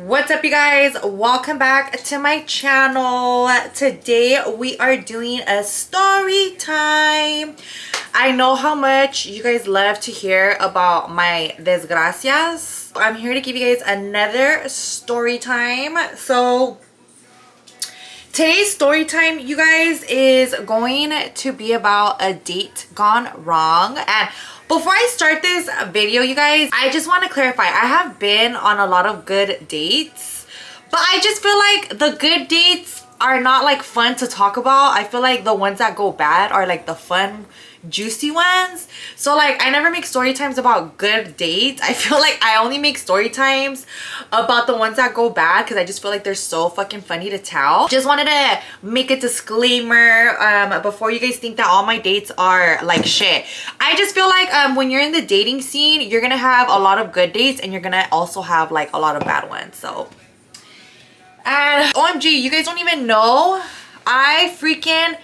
What's up, you guys? Welcome back to my channel. Today we are doing a story time. I know how much you guys love to hear about my desgracias. I'm here to give you guys another story time. So today's story time, you guys, is going to be about a date gone wrong. And before I start this video, you guys, I just want to clarify, I have been on a lot of good dates, but I just feel like the good dates are not like fun to talk about. I feel like the ones that go bad are like the fun, juicy ones. So like, I never make story times about good dates. I feel like I only make story times about the ones that go bad because I just feel like they're so fucking funny to tell. Just wanted to make a disclaimer before you guys think that all my dates are like shit. I just feel like when you're in the dating scene, you're gonna have a lot of good dates and you're gonna also have like a lot of bad ones. So and OMG, you guys don't even know, I freaking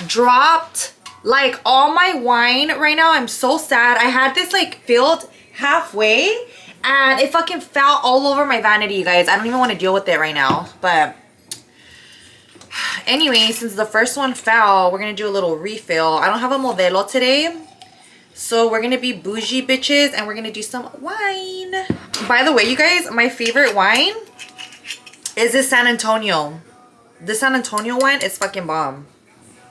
dropped like all my wine right now. I'm so sad. I had this like filled halfway and it fucking fell all over my vanity, you guys. I don't even want to deal with it right now. But anyway, since the first one fell, we're gonna do a little refill. I don't have a Modelo today, so we're gonna be bougie bitches and we're gonna do some wine. By the way, you guys, my favorite wine is this San Antonio. This San Antonio wine is fucking bomb.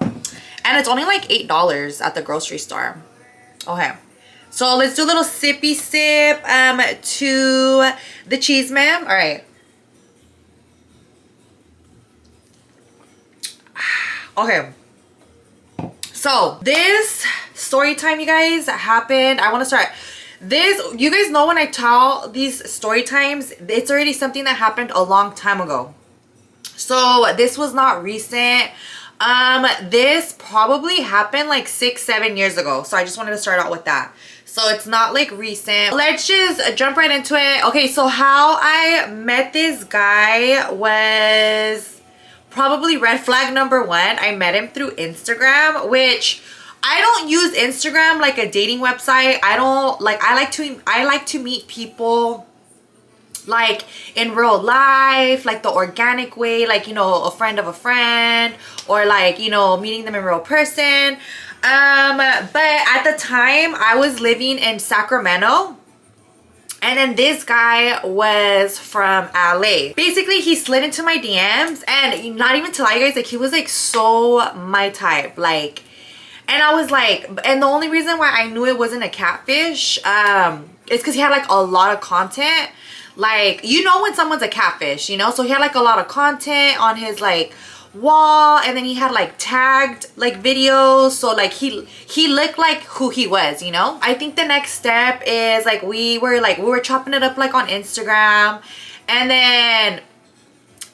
And it's only like $8 at the grocery store. Okay. So let's do a little sippy sip to the cheese man. All right. Okay. So this story time, you guys, happened. I want to start this. You guys know when I tell these story times, it's already something that happened a long time ago. So this was not recent. This probably happened like 6-7 years ago. So I just wanted to start out with that. So it's not like recent. Let's just jump right into it. Okay, so how I met this guy was probably red flag number one. I met him through Instagram, which I don't use Instagram like a dating website. I like to meet people like in real life, like the organic way, like, you know, a friend of a friend, or like, you know, meeting them in real person. But at the time I was living in Sacramento, and then this guy was from LA. Basically, he slid into my DMs, and not even to lie, you guys, like, he was like so my type, like, and I was like, and the only reason why I knew it wasn't a catfish is because he had like a lot of content. Like, you know when someone's a catfish, you know? So he had like a lot of content on his like wall, and then he had like tagged like videos, so like he looked like who he was, you know? I think the next step is like we were chopping it up like on Instagram, and then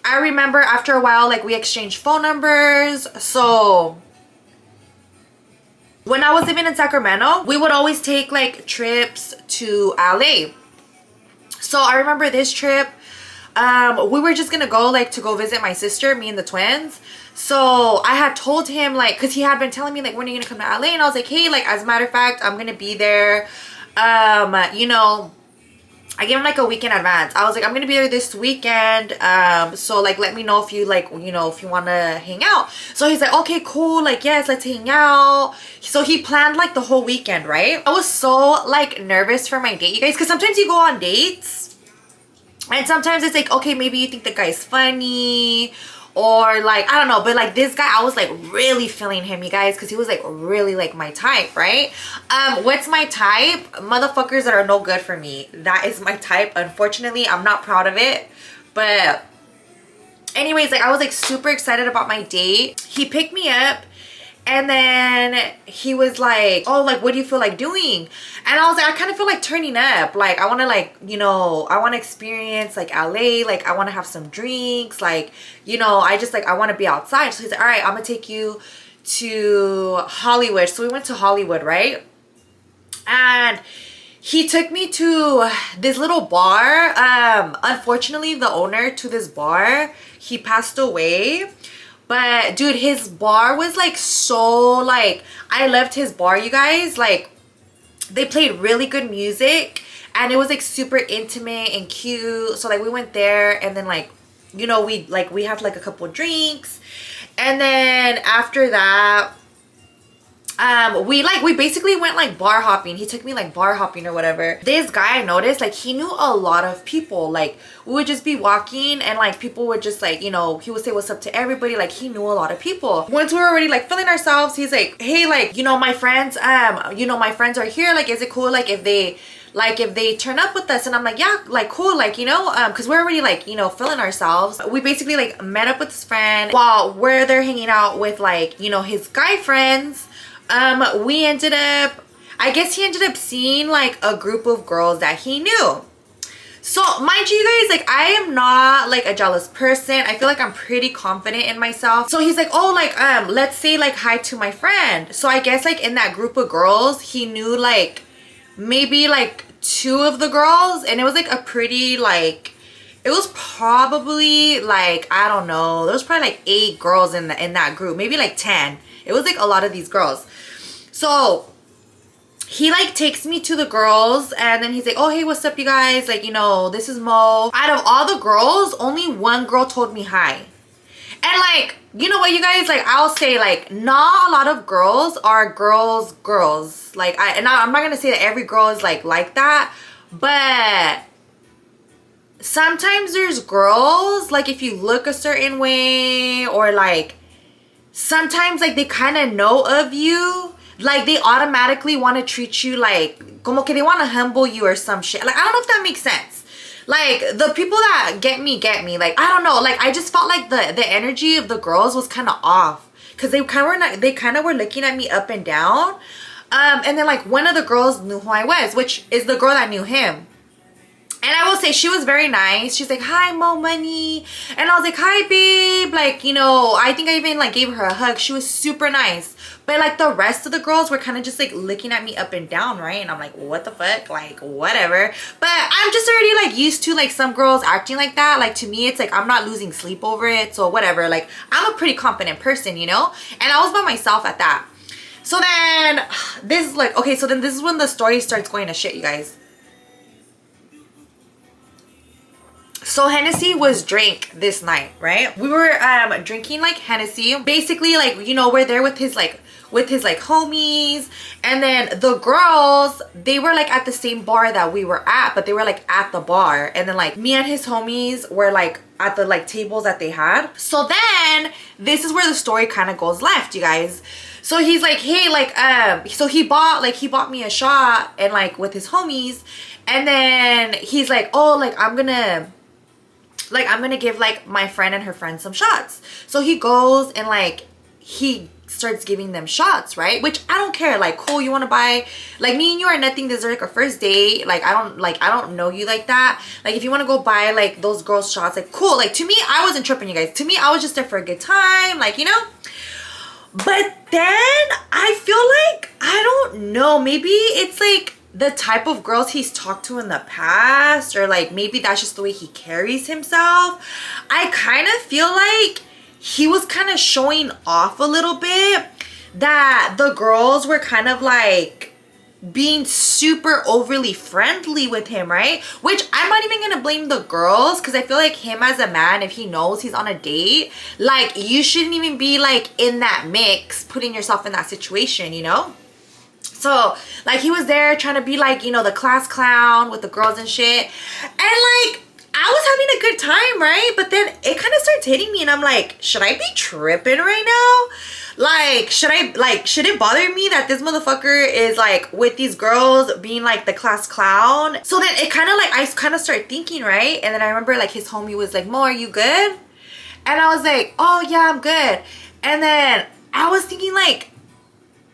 I remember after a while like we exchanged phone numbers. So when I was living in Sacramento, we would always take like trips to LA. So I remember this trip, we were just gonna go like to go visit my sister, me and the twins. So I had told him like, cause he had been telling me like, when are you gonna come to LA? And I was like, hey, like, as a matter of fact, I'm gonna be there. You know, I gave him like a week in advance. I was like, I'm gonna be there this weekend. So like, let me know if you like, you know, if you wanna hang out. So he's like, okay, cool. Like, yes, let's hang out. So he planned like the whole weekend, right? I was so like nervous for my date, you guys, because sometimes you go on dates and sometimes it's like, okay, maybe you think the guy's funny, or like, I don't know, but like this guy, I was like really feeling him, you guys, because he was like really like my type, right? What's my type? Motherfuckers that are no good for me. That is my type. Unfortunately, I'm not proud of it, but anyways, like, I was like super excited about my date. He picked me up, and then he was like, oh, like, what do you feel like doing? And I was like, I kind of feel like turning up. Like, I want to, like, you know, I want to experience, like, LA. Like, I want to have some drinks. Like, you know, I just, like, I want to be outside. So he's like, all right, I'm going to take you to Hollywood. So we went to Hollywood, right? And he took me to this little bar. Unfortunately, the owner to this bar, he passed away. But dude, his bar was like so, like, I loved his bar, you guys. Like, they played really good music, and it was like super intimate and cute. So like we went there, and then like, you know, we had like a couple drinks, and then after that we basically went like bar hopping. He took me like bar hopping or whatever. This guy, I noticed, like he knew a lot of people. Like we would just be walking, and like people would just like, you know, he would say what's up to everybody. Like he knew a lot of people. Once we were already like feeling ourselves, he's like, hey, like, you know, my friends are here, like is it cool like if they turn up with us? And I'm like, yeah, like cool, like, you know, because we're already like, you know, feeling ourselves. We basically like met up with his friend while we're there hanging out with like, you know, his guy friends. We ended up, I guess he ended up seeing like a group of girls that he knew. So mind you guys, like I am not like a jealous person. I feel like I'm pretty confident in myself. So he's like, oh, like let's say like hi to my friend. So I guess like in that group of girls, he knew like maybe like 2 of the girls, and it was like a pretty like, it was probably like, I don't know, there was probably like 8 girls in that group, maybe like 10. It was like a lot of these girls. So he like takes me to the girls, and then he's like, oh, hey, what's up, you guys? Like, you know, this is Mo. Out of all the girls, only 1 girl told me hi. And like, you know what, you guys, like I'll say like not a lot of girls are girls. Like I'm not gonna say that every girl is like that, but sometimes there's girls, like if you look a certain way, or like sometimes like they kind of know of you, like they automatically want to treat you like como que they want to humble you or some shit. Like I don't know if that makes sense. Like the people that get me, like I don't know, like I just felt like the energy of the girls was kind of off, because they kind of were looking at me up and down. And then like one of the girls knew who I was, which is the girl that knew him. And I will say she was very nice. She's like, hi, Mo Money. And I was like, hi, babe. Like, you know, I think I even like gave her a hug. She was super nice. But like the rest of the girls were kind of just like looking at me up and down, right? And I'm like, what the fuck? Like, whatever. But I'm just already like used to like some girls acting like that. Like to me, it's like I'm not losing sleep over it. So whatever. Like I'm a pretty confident person, you know? And I was by myself at that. So then this is like, okay, so then this is when the story starts going to shit, you guys. So Hennessy was drank this night, right? We were drinking like Hennessy. Basically, like, you know, we're there with his homies, and then the girls, they were like at the same bar that we were at, but they were like at the bar, and then like me and his homies were like at the like tables that they had. So then this is where the story kind of goes left, you guys. So he's like, hey, like so he bought me a shot, and like with his homies, and then he's like, oh, like I'm gonna give like my friend and her friend some shots. So he goes and like he starts giving them shots, right? Which I don't care. Like, cool, you want to buy, like me and you are nothing. This is like a first date. Like I don't know you like that. Like if you want to go buy like those girls shots, like cool. Like to me, I wasn't tripping, you guys. To me, I was just there for a good time, like, you know. But then I feel like, I don't know, maybe it's like the type of girls he's talked to in the past, or like maybe that's just the way he carries himself. I kind of feel like he was kind of showing off a little bit, that the girls were kind of like being super overly friendly with him, right? Which I'm not even gonna blame the girls, because I feel like him as a man, if he knows he's on a date, like you shouldn't even be like in that mix, putting yourself in that situation, you know? So like he was there trying to be like, you know, the class clown with the girls and shit, and like I was having a good time, right? But then it kind of starts hitting me, and I'm like, should I be tripping right now? Like, should it bother me that this motherfucker is like with these girls being like the class clown? So then it kind of like, I kind of start thinking, right? And then I remember like his homie was like, Mo, are you good? And I was like, oh yeah, I'm good. And then I was thinking like,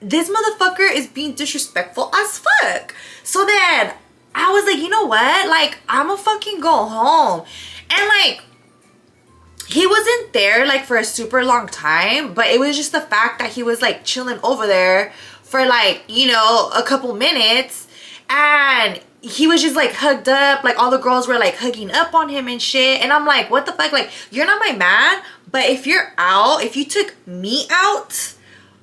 this motherfucker is being disrespectful as fuck. So then I was like, you know what? Like, I'ma fucking go home. And like, he wasn't there like for a super long time, but it was just the fact that he was like chilling over there for like, you know, a couple minutes, and he was just like hugged up, like all the girls were like hugging up on him and shit. And I'm like, what the fuck? Like, you're not my man, but if you're out, if you took me out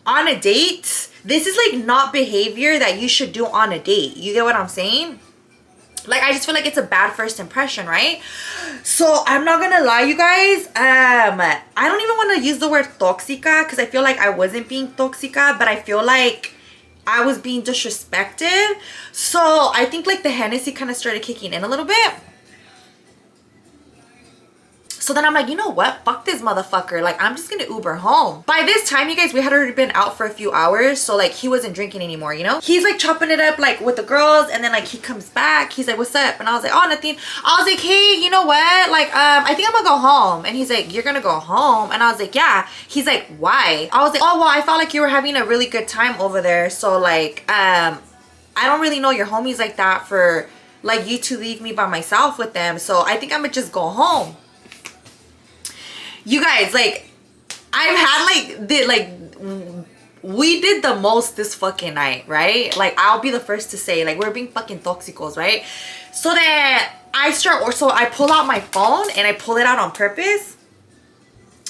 on a date, this is like not behavior that you should do on a date. You get what I'm saying? Like, I just feel like it's a bad first impression, right? So I'm not gonna lie, you guys. I don't even want to use the word toxica because I feel like I wasn't being toxica, but I feel like I was being disrespected. So I think like the Hennessy kind of started kicking in a little bit. So then I'm like, you know what? Fuck this motherfucker. Like, I'm just gonna Uber home. By this time, you guys, we had already been out for a few hours. So like, he wasn't drinking anymore, you know? He's like chopping it up like with the girls. And then like, he comes back. He's like, what's up? And I was like, oh, nothing. I was like, hey, you know what? Like, I think I'm gonna go home. And he's like, you're gonna go home? And I was like, yeah. He's like, why? I was like, oh, well, I felt like you were having a really good time over there. So like, I don't really know your homies like that for like you to leave me by myself with them. So I think I'm gonna just go home. You guys, like, I've had we did the most this fucking night, right? Like, I'll be the first to say, like, we're being fucking toxicos, right? So then I pull out my phone and I pull it out on purpose.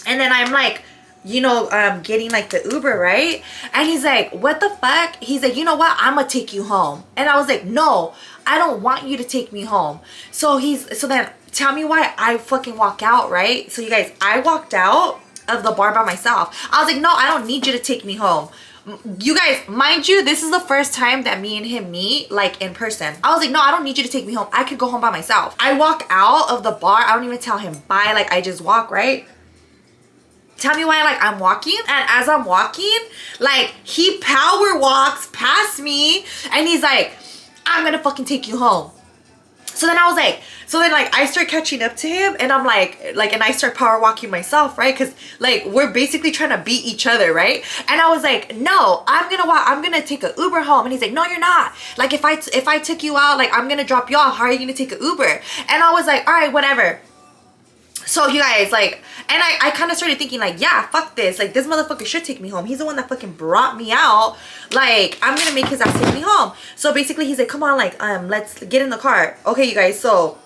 And then I'm like, you know, getting like the Uber, right? And he's like, what the fuck? He's like, you know what? I'm gonna take you home. And I was like, no, I don't want you to take me home. So then tell me why I fucking walk out, right? So you guys, I walked out of the bar by myself. I was like, no, I don't need you to take me home. You guys, mind you, this is the first time that me and him meet, like, in person. I was like, no, I don't need you to take me home. I could go home by myself. I walk out of the bar. I don't even tell him bye. Like, I just walk, right? Tell me why, like, I'm walking, and as I'm walking, like, he power walks past me, and he's like, I'm gonna fucking take you home. So then I start catching up to him, and I'm like, and I start power walking myself, right? Because, like, we're basically trying to beat each other, right? And I was like, no, I'm gonna take an Uber home. And he's like, no, you're not. Like, if I took you out, like, I'm gonna drop you off. How are you gonna take an Uber? And I was like, all right, whatever. So you guys, like, and I kind of started thinking, like, yeah, fuck this. Like, this motherfucker should take me home. He's the one that fucking brought me out. Like, I'm gonna make his ass take me home. So basically, he's like, come on, like, let's get in the car. Okay, you guys, so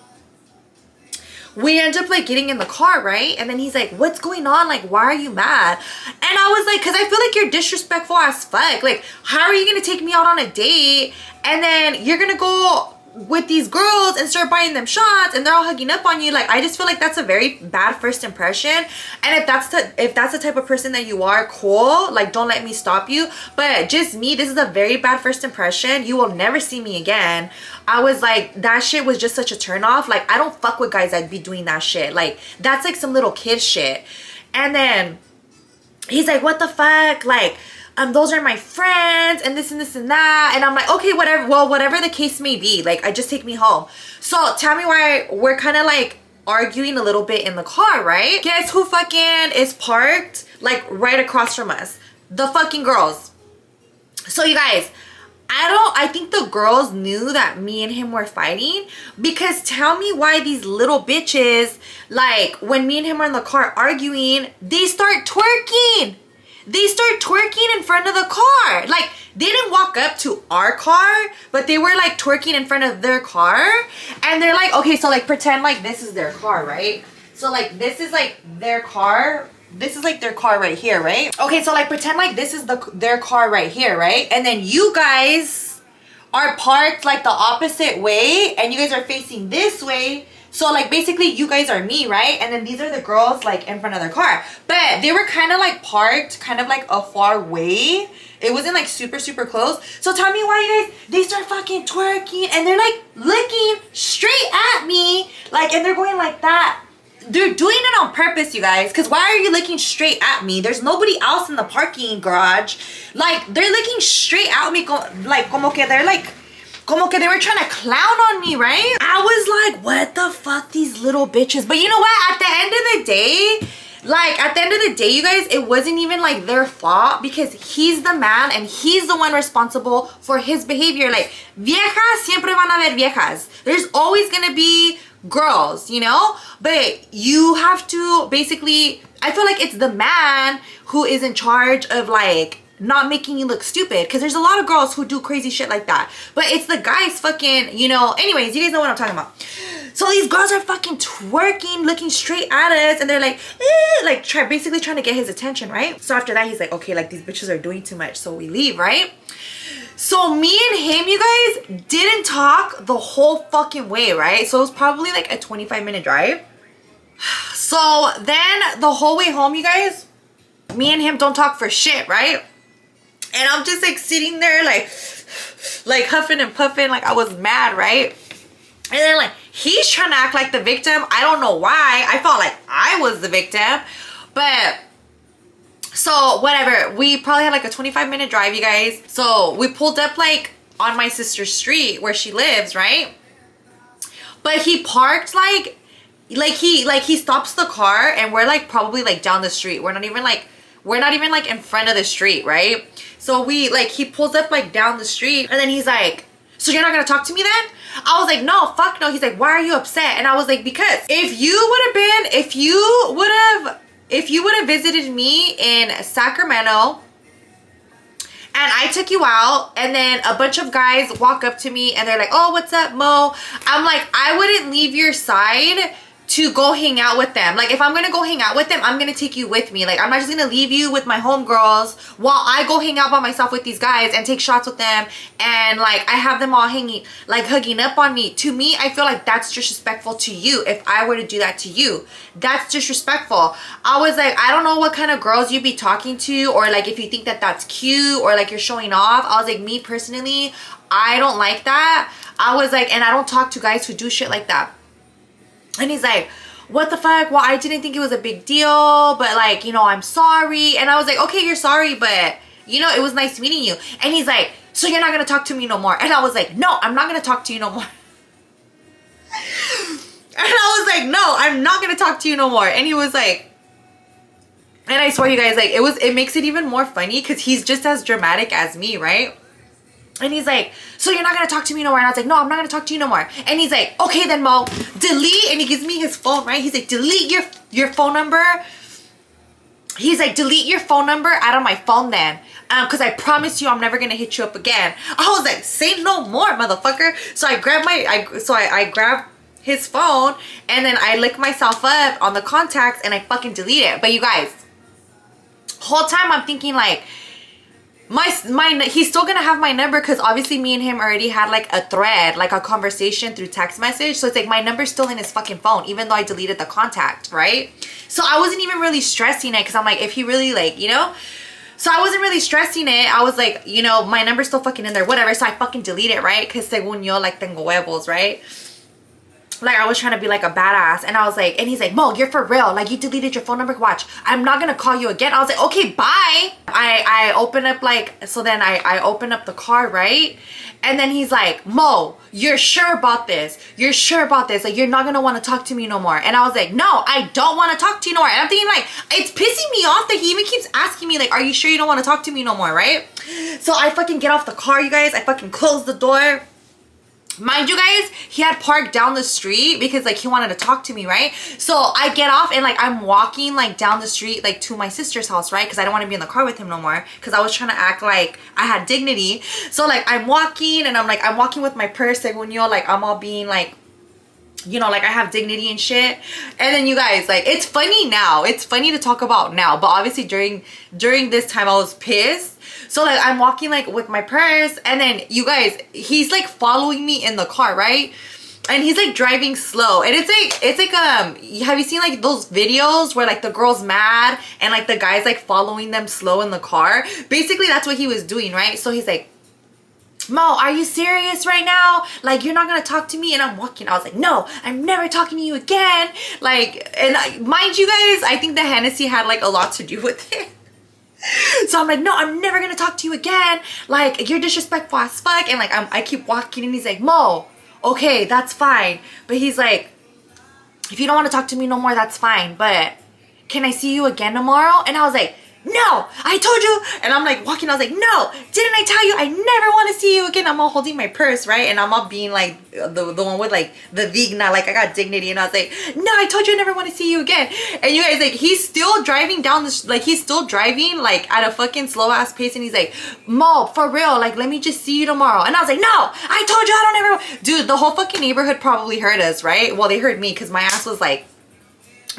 we end up, like, getting in the car, right? And then he's like, what's going on? Like, why are you mad? And I was like, because I feel like you're disrespectful as fuck. Like, how are you gonna take me out on a date and then you're gonna go with these girls and start buying them shots and they're all hugging up on you? Like, I just feel like that's a very bad first impression. And if that's the type of person that you are, cool, like, don't let me stop you. But just me, this is a very bad first impression. You will never see me again. I was like, that shit was just such a turn off. Like, I don't fuck with guys that be doing that shit. Like, that's like some little kid shit. And then he's like, what the fuck? Like, those are my friends and this and this and that. And I'm like, okay, whatever. Well, whatever the case may be, like, just take me home. So tell me why we're kind of like arguing a little bit in the car, right? Guess who fucking is parked like right across from us? The fucking girls. So you guys, I think the girls knew that me and him were fighting, because tell me why these little bitches, like, when me and him are in the car arguing, they start twerking. They start twerking in front of the car. Like, they didn't walk up to our car, but they were like twerking in front of their car. And they're like, okay, so like pretend like this is their car, right? So like this is like their car. This is like their car right here, right? Okay, so like pretend like this is their car right here, right? And then you guys are parked like the opposite way and you guys are facing this way. So like basically you guys are me, right? And then these are the girls like in front of their car. But they were kind of like parked kind of like a far way. It wasn't like super, super close. So tell me why you guys, they start fucking twerking and they're like looking straight at me. Like, and they're going like that. They're doing it on purpose, you guys. Because why are you looking straight at me? There's nobody else in the parking garage. Like, they're looking straight at me. Like, como que they're like, como que they were trying to clown on me, right? I was like, what the fuck, these little bitches. But you know what? At the end of the day, like, at the end of the day, you guys, it wasn't even like their fault, because he's the man and he's the one responsible for his behavior. Like, viejas siempre van a haber viejas. There's always gonna be girls, you know? But you have to basically, I feel like it's the man who is in charge of like not making you look stupid, because there's a lot of girls who do crazy shit like that, but it's the guys fucking, you know. Anyways, you guys know what I'm talking about. So these girls are fucking twerking, looking straight at us, and they're like, like basically trying to get his attention, right? So after that, he's like, okay, like these bitches are doing too much, so we leave, right? So me and him, you guys, didn't talk the whole fucking way, right? So it was probably like a 25-minute drive. So then the whole way home, you guys, me and him don't talk for shit, right? And I'm just like sitting there like huffing and puffing, like I was mad, right? And then like he's trying to act like the victim. I don't know why. I felt like I was the victim. But so whatever, we probably had like a 25-minute drive, you guys. So we pulled up like on my sister's street where she lives, right? But he parked like he stops the car, and we're like probably like down the street. We're not even like in front of the street, right? So we like, he pulls up like down the street, and then he's like, so you're not gonna talk to me then? I was like, no, fuck no. He's like, why are you upset? And I was like, because if you would have visited me in Sacramento and I took you out, and then a bunch of guys walk up to me and they're like, oh, what's up, Mo? I'm like, I wouldn't leave your side to go hang out with them. Like, if I'm gonna go hang out with them, I'm gonna take you with me. Like, I'm not just gonna leave you with my homegirls while I go hang out by myself with these guys and take shots with them, and like I have them all hanging, like hugging up on me. To me, I feel like that's disrespectful to you. If I were to do that to you, that's disrespectful. I was like, I don't know what kind of girls you'd be talking to, or like if you think that that's cute, or like you're showing off. I was like, me personally, I don't like that. I was like, and I don't talk to guys who do shit like that. And he's like, what the fuck? Well, I didn't think it was a big deal, but like, you know, I'm sorry. And I was like, okay, you're sorry, but you know, it was nice meeting you. And he's like, so you're not gonna talk to me no more? And I was like, no, I'm not gonna talk to you no more. And I was like, no, I'm not gonna talk to you no more. And he was like, and I swear you guys, like, it makes it even more funny because he's just as dramatic as me, right? And he's like, so you're not gonna talk to me no more? And I was like, no, I'm not gonna talk to you no more. And he's like, okay then, Mo, delete. And he gives me his phone, right? He's like, delete your phone number. He's like, delete your phone number out of my phone then, because I promise you I'm never gonna hit you up again. I was like, say no more, motherfucker. So I grabbed I grabbed his phone, and then I lick myself up on the contacts, and I fucking delete it. But you guys, whole time I'm thinking like, he's still gonna have my number, because obviously me and him already had like a thread, like a conversation through text message. So it's like my number's still in his fucking phone, even though I deleted the contact, right? So I wasn't even really stressing it, because I'm like, if he really like, you know. So I wasn't really stressing it. I was like, you know, my number's still fucking in there, whatever. So I fucking delete it, right? Because según yo, like, tengo huevos, right? Like, I was trying to be like a badass. And I was like, and he's like, Mo, you're for real. Like, you deleted your phone number. Watch, I'm not gonna call you again. I was like, okay, bye. I open up like, so then I open up the car, right? And then he's like, Mo, you're sure about this? You're sure about this? Like, you're not gonna want to talk to me no more? And I was like, no, I don't want to talk to you no more. And I'm thinking like, it's pissing me off that he even keeps asking me like, are you sure you don't want to talk to me no more, right? So I fucking get off the car, you guys. I fucking close the door. Mind you guys, he had parked down the street because like he wanted to talk to me, right? So I get off and like I'm walking like down the street like to my sister's house, right? Because I don't want to be in the car with him no more, because I was trying to act like I had dignity. So like I'm walking, and I'm walking with my purse, like when you're like, I'm all being like, you know, like I have dignity and shit. And then you guys, like, it's funny now. It's funny to talk about now, but obviously during this time I was pissed. So like I'm walking like with my purse, and then you guys, he's like following me in the car, right? And he's like driving slow, and it's like have you seen like those videos where like the girl's mad and like the guy's like following them slow in the car? Basically that's what he was doing, right? So he's like, Mo, are you serious right now? Like, you're not gonna talk to me? And I'm walking. I was like, no, I'm never talking to you again. Like, and mind you guys, I think the Hennessy had like a lot to do with it. So I'm like, no, I'm never gonna talk to you again. Like, you're disrespectful as fuck. And like, I keep walking, and he's like, Mo, okay, that's fine. But he's like, if you don't want to talk to me no more, that's fine. But can I see you again tomorrow? And I was like, no, I told you. And I'm like walking, I was like, no, didn't I tell you I never want to see you again? I'm all holding my purse, right? And I'm all being like the one with like the digna, like I got dignity. And I was like, no, I told you I never want to see you again. And you guys, like, he's still driving down this, like he's still driving like at a fucking slow ass pace. And he's like, Mo, for real, like, let me just see you tomorrow. And I was like, no, I told you I don't ever. Dude, the whole fucking neighborhood probably heard us, right? Well, they heard me, because my ass was like,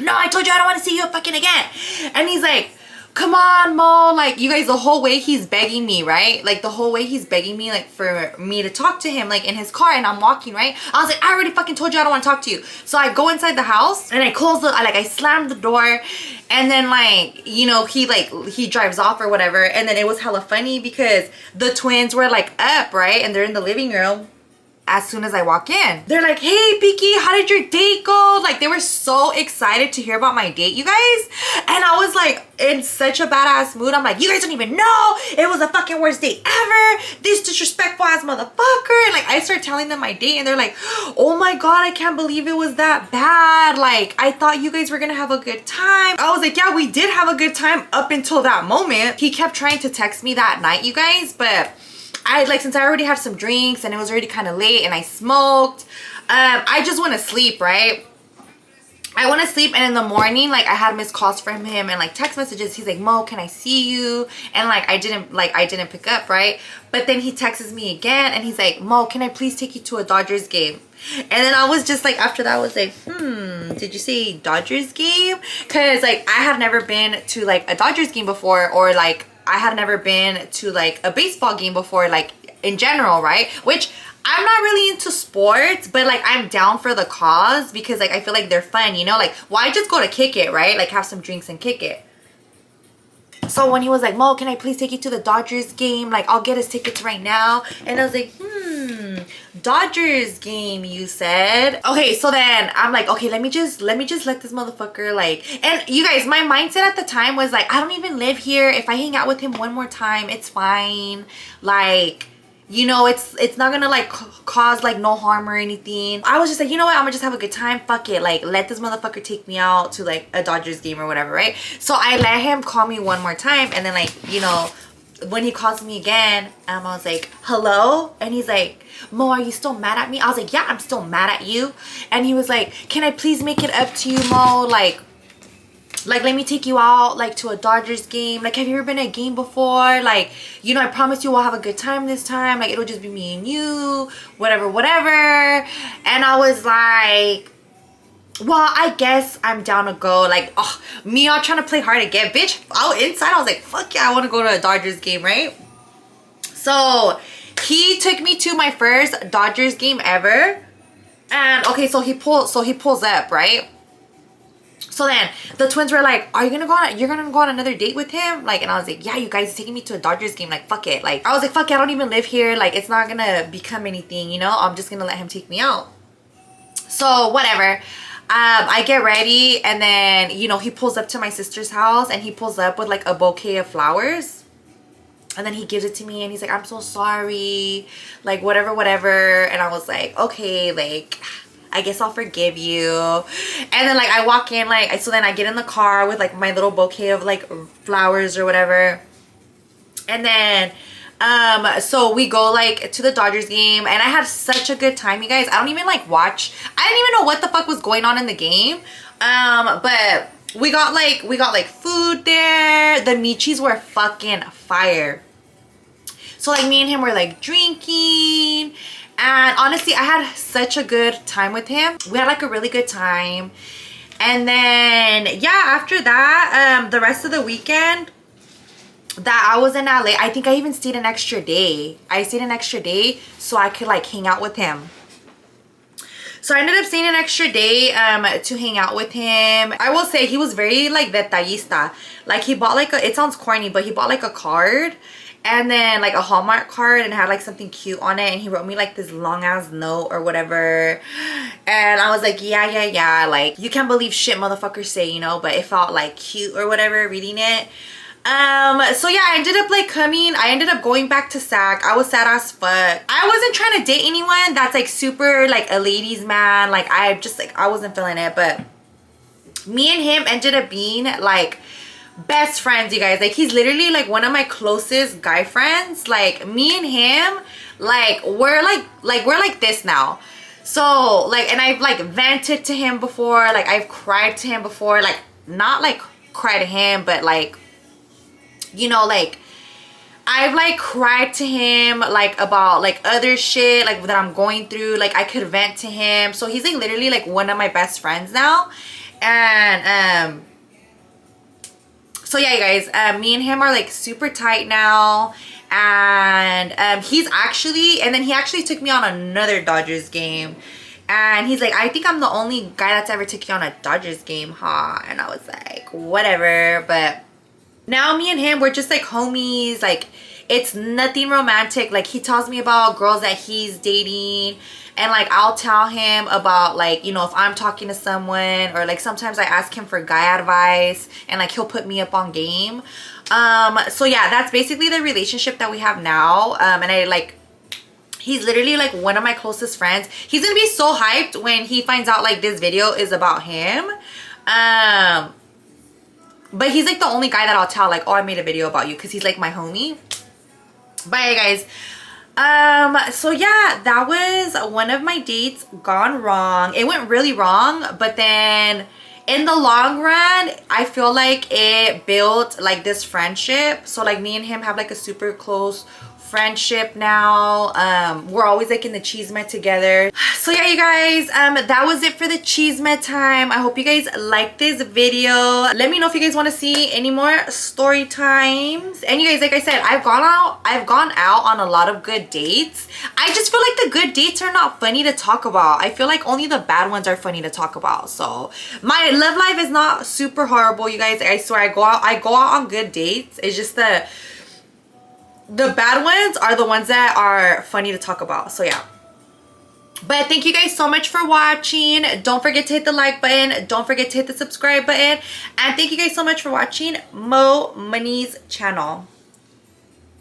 no, I told you I don't want to see you fucking again. And he's like, come on, Mo. Like, you guys, the whole way he's begging me, right? Like, the whole way he's begging me, like, for me to talk to him, like, in his car, and I'm walking, right? I was like, I already fucking told you I don't want to talk to you. So I go inside the house, and I close the, I slammed the door, and then, like, you know, he drives off or whatever, and then it was hella funny because the twins were, like, up, right? And they're in the living room. As soon as I walk in, they're like, hey, Piki, how did your date go? Like, they were so excited to hear about my date, you guys. And I was like, in such a badass mood. I'm like, you guys don't even know. It was the fucking worst date ever. This disrespectful ass motherfucker. And like, I start telling them my date, and they're like, oh my God, I can't believe it was that bad. Like, I thought you guys were gonna have a good time. I was like, yeah, we did have a good time up until that moment. He kept trying to text me that night, you guys, but since I already had some drinks and it was already kind of late and I smoked, I just want to sleep, right? I want to sleep, and in the morning, like, I had missed calls from him and like text messages. He's like, Mo, can I see you? And like, I didn't pick up, right? But then he texts me again and he's like, Mo, can I please take you to a Dodgers game? And then I was just like, after that, I was like, did you say Dodgers game? Because like, I had never been to like a Dodgers game before, or like, I had never been to like a baseball game before, like in general, right? Which I'm not really into sports, but like I'm down for the cause because like I feel like they're fun, you know? Like, why just go to kick it, right? Like, have some drinks and kick it. So when he was like, Mo, can I please take you to the Dodgers game? Like, I'll get us tickets right now. And I was like, Dodgers game, you said. Okay, so then I'm like, okay, let me just let this motherfucker, like, and you guys, my mindset at the time was like, I don't even live here. If I hang out with him one more time, it's fine. Like, you know, it's not gonna like cause like no harm or anything. I was just like, you know what, I'm gonna just have a good time. Fuck it, like, let this motherfucker take me out to like a Dodgers game or whatever, right? So I let him call me one more time, and then like, you know, when he calls me again, I was like, hello? And he's like, Mo, are you still mad at me? I was like, yeah, I'm still mad at you. And he was like, can I please make it up to you, Mo? Like let me take you out like to a Dodgers game. Like, have you ever been to a game before? Like, you know, I promise you we'll have a good time this time. Like, it'll just be me and you, whatever. And I was like, well, I guess I'm down to go. Like, oh, me all trying to play hard to get, bitch. Inside, I was like, fuck yeah, I want to go to a Dodgers game, right? So he took me to my first Dodgers game ever. And okay, so he pulls up, right? So then the twins were like, you're gonna go on another date with him? Like, and I was like, yeah, you guys are taking me to a Dodgers game. Like, fuck it. Like, I was like, fuck it, I don't even live here. Like, it's not gonna become anything, you know? I'm just gonna let him take me out. So whatever. I get ready, and then, you know, he pulls up to my sister's house, and he pulls up with like a bouquet of flowers, and then he gives it to me, and he's like, I'm so sorry, like, whatever. And I was like, okay, like, I guess I'll forgive you. And then like I walk in, like, so then I get in the car with like my little bouquet of like flowers or whatever, and then so we go like to the Dodgers game, and I had such a good time, you guys. I don't even like watch, I didn't even know what the fuck was going on in the game, but we got like food there. The Michis were fucking fire. So like me and him were like drinking, and honestly I had such a good time with him. We had like a really good time. And then yeah, after that, the rest of the weekend that I was in LA, I think I even stayed an extra day. I stayed an extra day so I could like hang out with him. So I ended up staying an extra day to hang out with him. I will say he was very like detallista. Like, he bought like it sounds corny, but he bought like a card, and then like a Hallmark card, and it had like something cute on it, and he wrote me like this long ass note or whatever. And I was like, yeah, like, you can't believe shit motherfuckers say, you know, but it felt like cute or whatever reading it. So yeah, I ended up going back to SAC. I was sad as fuck. I wasn't trying to date anyone that's like super like a ladies man. Like, I wasn't feeling it. But me and him ended up being like best friends, you guys. Like, he's literally like one of my closest guy friends. Like, me and him, like, we're like this now. So like, and I've like vented to him before. Like, I've cried to him before. Like, not like cry to him, but like, you know, like, I've like cried to him like about like other shit like that I'm going through. Like, I could vent to him. So he's like literally like one of my best friends now. And so So yeah, you guys, me and him are like super tight now. And he's actually, and then he actually took me on another Dodgers game. And he's like, I think I'm the only guy that's ever took you on a Dodgers game, huh? And I was like, whatever. But now me and him, we're just like homies. Like, it's nothing romantic. Like, he tells me about girls that he's dating. And like, I'll tell him about like, you know, if I'm talking to someone, or like sometimes I ask him for guy advice, and like he'll put me up on game. So yeah, that's basically the relationship that we have now. And I like, he's literally like one of my closest friends. He's gonna be so hyped when he finds out like this video is about him. But he's like the only guy that I'll tell like, oh, I made a video about you, because he's like my homie. But yeah, guys, so yeah, that was one of my dates gone wrong. It went really wrong, but then in the long run, I feel like it built like this friendship. So like me and him have like a super close friendship now. We're always like in the Chisme together. So yeah, you guys, that was it for the Chisme time. I hope you guys liked this video. Let me know if you guys want to see any more story times. And you guys, like I said, I've gone out on a lot of good dates. I just feel like the good dates are not funny to talk about. I feel like only the bad ones are funny to talk about. So my love life is not super horrible, you guys. I swear, I go out on good dates. It's just the bad ones are the ones that are funny to talk about. So yeah, but thank you guys so much for watching. Don't forget to hit the like button, don't forget to hit the subscribe button, and thank you guys so much for watching Mo Money's channel.